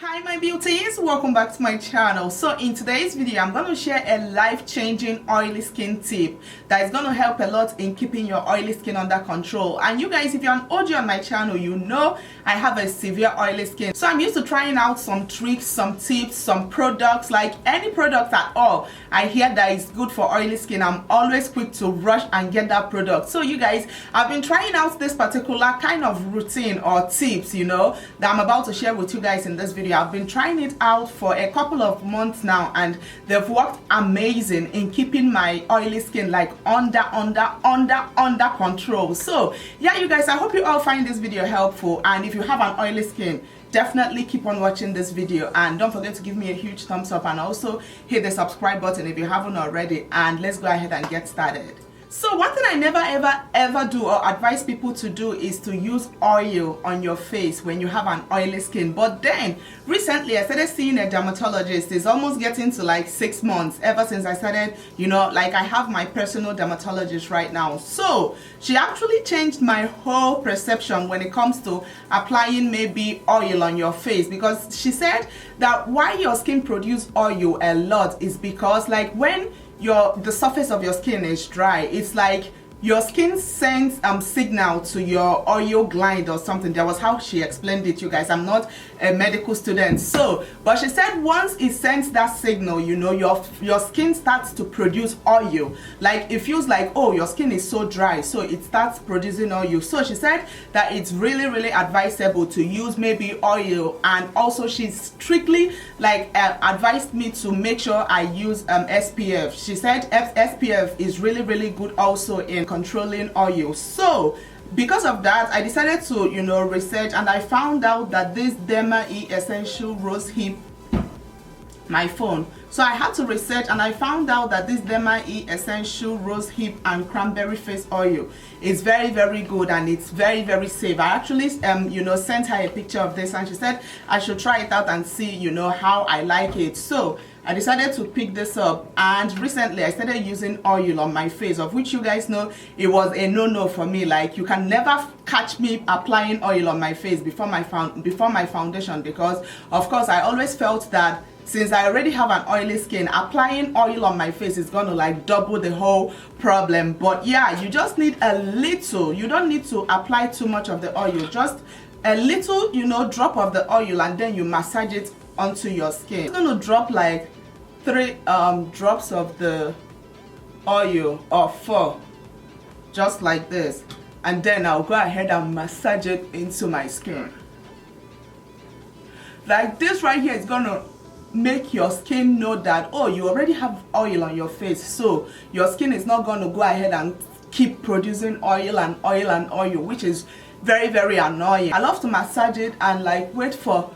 Hi my beauties, welcome back to my channel. So in today's video I'm going to share a life-changing oily skin tip that is going to help a lot in keeping your oily skin under control. And you guys, if you're an OG on my channel, you know I have a severe oily skin, so I'm used to trying out some tricks, some tips, some products, like any product at all I hear that is good for oily skin. I'm always quick to rush and get that product. So you guys, I've been trying out this particular kind of routine or tips, that I'm about to share with you guys in this video. I've been trying it out for a couple of months now and they've worked amazing in keeping my oily skin like under control. So yeah, you guys, I hope you all find this video helpful, and if you have an oily skin, definitely keep on watching this video and don't forget to give me a huge thumbs up and also hit the subscribe button if you haven't already, and let's go ahead and get started. So one thing I never ever do or advise people to do is to use oil on your face when you have an oily skin. But then recently I started seeing a dermatologist. It's almost getting to like 6 months ever since I started, like I have my personal dermatologist right now. So she actually changed my whole perception when it comes to applying maybe oil on your face, because she said that why your skin produce oil a lot is because like when the surface of your skin is dry, it's like your skin sends signal to your oil gland or something. That was how she explained it, you guys. I'm not a medical student, but she said once it sends that signal, your skin starts to produce oil. Like it feels like, oh, your skin is so dry, so it starts producing oil. So she said that it's really advisable to use maybe oil, and also she strictly advised me to make sure I use SPF. She said SPF is really good also in controlling oil. So because of that, I decided to research, and I found out that this Derma E Essential Rose Hip, my phone, so I had to research and I found out that this Derma E Essential Rose Hip and Cranberry Face Oil is very good, and it's very safe. I actually sent her a picture of this and she said I should try it out and see how I like it. So I decided to pick this up, and recently I started using oil on my face, of which you guys know it was a no-no for me. Like you can never catch me applying oil on my face before my foundation, because of course I always felt that since I already have an oily skin, applying oil on my face is gonna like double the whole problem. But yeah, you just need a little. You don't need to apply too much of the oil, just a little drop of the oil, and then you massage it onto your skin. I'm gonna drop like 3 drops of the oil, or 4, just like this, and then I'll go ahead and massage it into my skin. Like this right here is gonna make your skin know that, oh, you already have oil on your face, so your skin is not going to go ahead and keep producing oil and oil, which is very annoying. I love to massage it and like wait for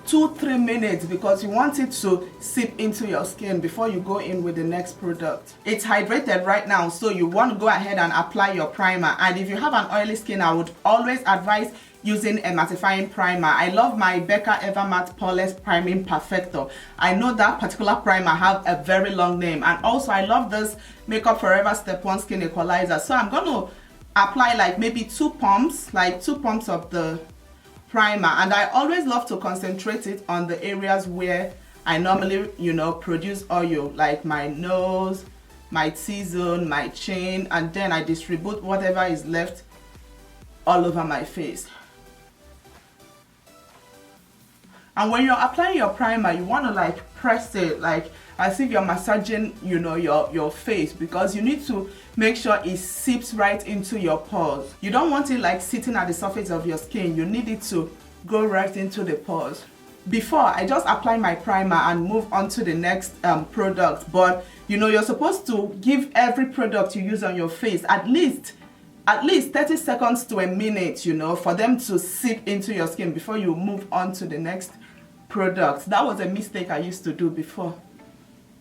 2-3 minutes, because you want it to seep into your skin before you go in with the next product. It's hydrated right now, so you want to go ahead and apply your primer. And if you have an oily skin, I would always advise using a mattifying primer. I love my Becca Evermatte Poreless Priming Perfector. I know that particular primer have a very long name, and also I love this Makeup Forever Step 1 Skin Equalizer. So I'm going to apply like maybe 2 pumps of the primer, and I always love to concentrate it on the areas where I normally produce oil, like my nose, my T-zone, my chin, and then I distribute whatever is left all over my face. And when you're applying your primer, you want to like press it like as if you're massaging your face, because you need to make sure it seeps right into your pores. You don't want it like sitting at the surface of your skin. You need it to go right into the pores. Before, I just apply my primer and move on to the next product, but you're supposed to give every product you use on your face at least 30 seconds to a minute, for them to seep into your skin before you move on to the next product. That was a mistake I used to do before.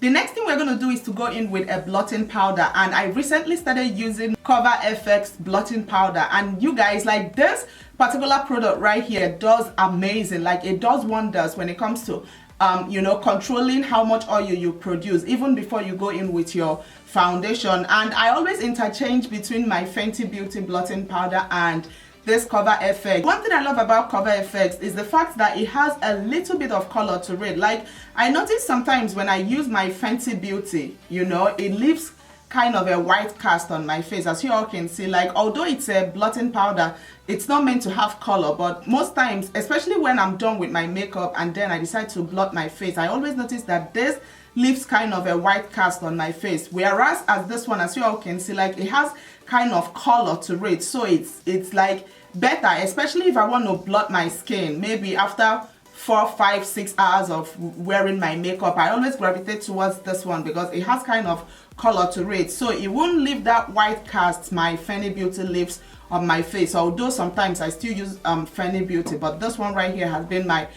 The next thing we're going to do is to go in with a blotting powder, and I recently started using Cover FX blotting powder, and you guys, like this particular product right here does amazing. Like it does wonders when it comes to controlling how much oil you produce even before you go in with your foundation. And I always interchange between my Fenty Beauty blotting powder and this Cover FX. One thing I love about Cover FX is the fact that it has a little bit of color to it. Like, I notice sometimes when I use my Fenty Beauty, you know, it leaves kind of a white cast on my face. As you all can see, like, although it's a blotting powder, it's not meant to have color, but most times, especially when I'm done with my makeup and then I decide to blot my face, I always notice that this leaves kind of a white cast on my face, whereas as this one, as you all can see, like, it has kind of color to it. So it's like better, especially if I want to blot my skin, maybe after 4, 5, 6 hours of wearing my makeup. I always gravitate towards this one because it has kind of color to it, so it won't leave that white cast my Fenty Beauty leaves on my face. Although sometimes I still use Fenty Beauty, but this one right here has been my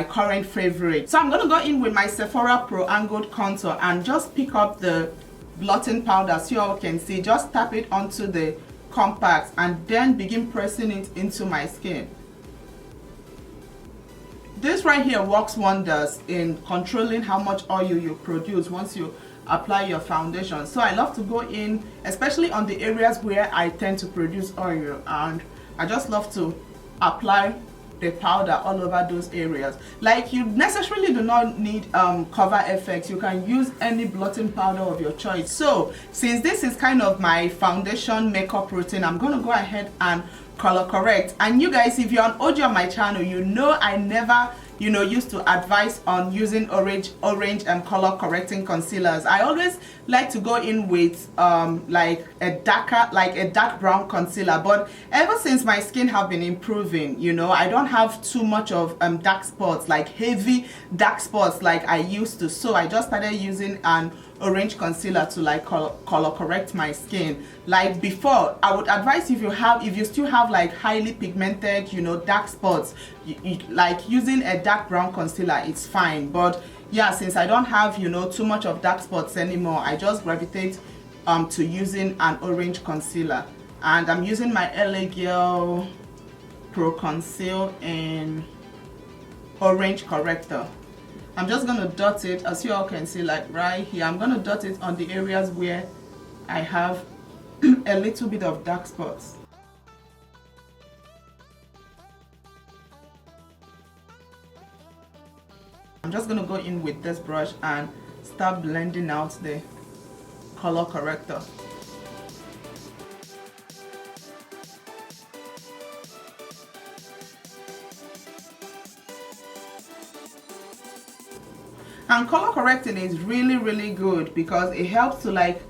current favorite. So I'm gonna go in with my Sephora Pro Angled Contour and just pick up the blotting powder. So you all can see, just tap it onto the compact and then begin pressing it into my skin. This right here works wonders in controlling how much oil you produce once you apply your foundation. So I love to go in, especially on the areas where I tend to produce oil, and I just love to apply the powder all over those areas. Like, you necessarily do not need Cover FX. You can use any blotting powder of your choice. So since this is kind of my foundation makeup routine, I'm gonna go ahead and color correct. And you guys, if you're an OG on my channel, you know I never used to advise on using orange color correcting concealers. I always like to go in with like a dark brown concealer, but ever since my skin have been improving, you know, I don't have too much of dark spots, like heavy dark spots like I used to. So I just started using an orange concealer to like color correct my skin. Like before, I would advise, if you still have like highly pigmented, you know, dark spots, like using a dark brown concealer, it's fine. But yeah, since I don't have, you know, too much of dark spots anymore, I just gravitate to using an orange concealer. And I'm using my LA Girl Pro Conceal in orange corrector. I'm just going to dot it, as you all can see, like right here. I'm going to dot it on the areas where I have a little bit of dark spots. I'm just going to go in with this brush and start blending out the color corrector. And color correcting is really good because it helps to like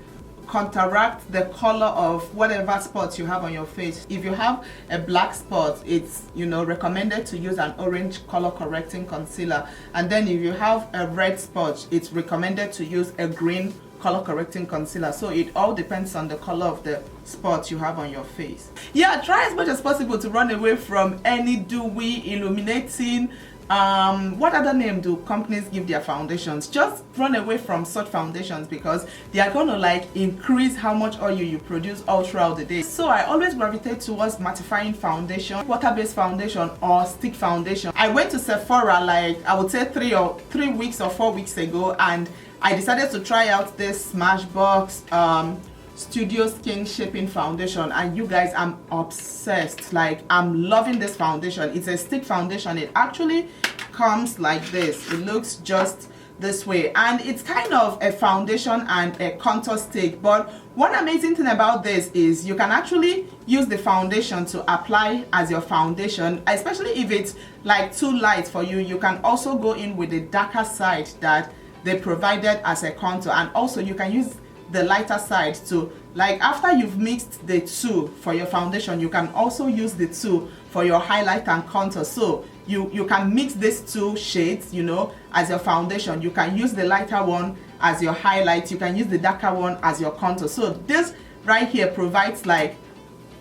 counteract the color of whatever spots you have on your face. If you have a black spot, it's, you know, recommended to use an orange color correcting concealer. And then if you have a red spot, it's recommended to use a green color correcting concealer. So it all depends on the color of the spots you have on your face. Yeah, try as much as possible to run away from any dewy, illuminating, what other name do companies give their foundations? Just run away from such foundations because they are going to like increase how much oil you produce all throughout the day. So I always gravitate towards mattifying foundation, water-based foundation, or stick foundation. I went to Sephora like I would say 3 weeks or 4 weeks ago, and I decided to try out this Smashbox Studio Skin Shaping Foundation, and you guys, I'm obsessed. Like, I'm loving this foundation. It's a stick foundation. It actually comes like this. It looks just this way, and it's kind of a foundation and a contour stick. But one amazing thing about this is you can actually use the foundation to apply as your foundation, especially if it's like too light for you. You can also go in with the darker side that they provided as a contour, and also you can use the lighter side to, like, after you've mixed the two for your foundation, you can also use the two for your highlight and contour. So you can mix these two shades, you know, as your foundation. You can use the lighter one as your highlight, you can use the darker one as your contour. So this right here provides like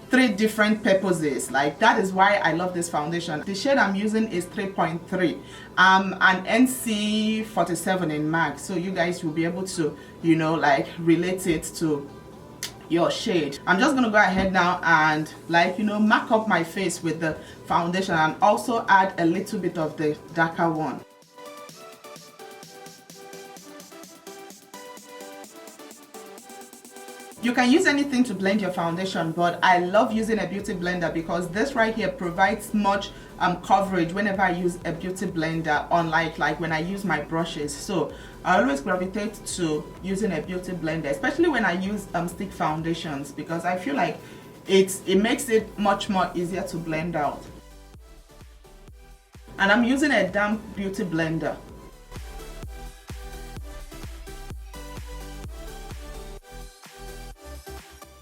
3 different purposes. Like, that is why I love this foundation. The shade I'm using is 3.3. An NC 47 in MAC, so you guys will be able to, you know, like relate it to your shade. I'm just gonna go ahead now and, like, you know, mark up my face with the foundation and also add a little bit of the darker one. You can use anything to blend your foundation, but I love using a beauty blender because this right here provides much coverage whenever I use a beauty blender, unlike like when I use my brushes. So I always gravitate to using a beauty blender, especially when I use stick foundations, because I feel like it makes it much more easier to blend out. And I'm using a damp beauty blender.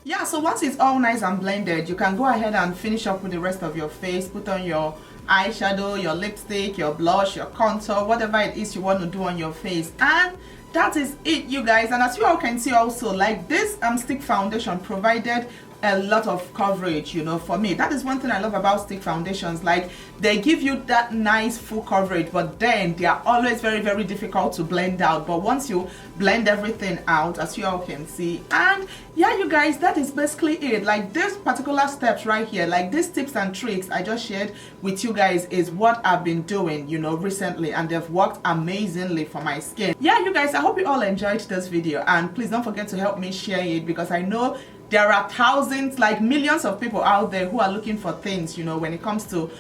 Yeah, so once it's all nice and blended, you can go ahead and finish up with the rest of your face. Put on your eyeshadow, your lipstick, your blush, your contour, whatever it is you want to do on your face. And that is it, you guys. And as you all can see also, like this stick foundation provided a lot of coverage, you know, for me. That is one thing I love about stick foundations. Like, they give you that nice full coverage, but then they are always very, very difficult to blend out. But once you blend everything out, as you all can see, and yeah, you guys, that is basically it. Like, this particular steps right here, like these tips and tricks I just shared with you guys is what I've been doing, you know, recently, and they've worked amazingly for my skin. Yeah, you guys, I hope you all enjoyed this video, and please don't forget to help me share it, because I know there are thousands, like millions of people out there who are looking for things, you know, when it comes to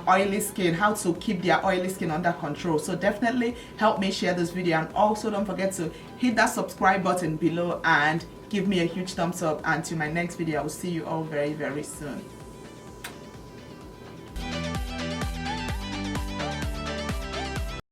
oily skin, how to keep their oily skin under control. So definitely help me share this video, and also don't forget to hit that subscribe button below and give me a huge thumbs up. Until my next video, I will see you all very, very soon.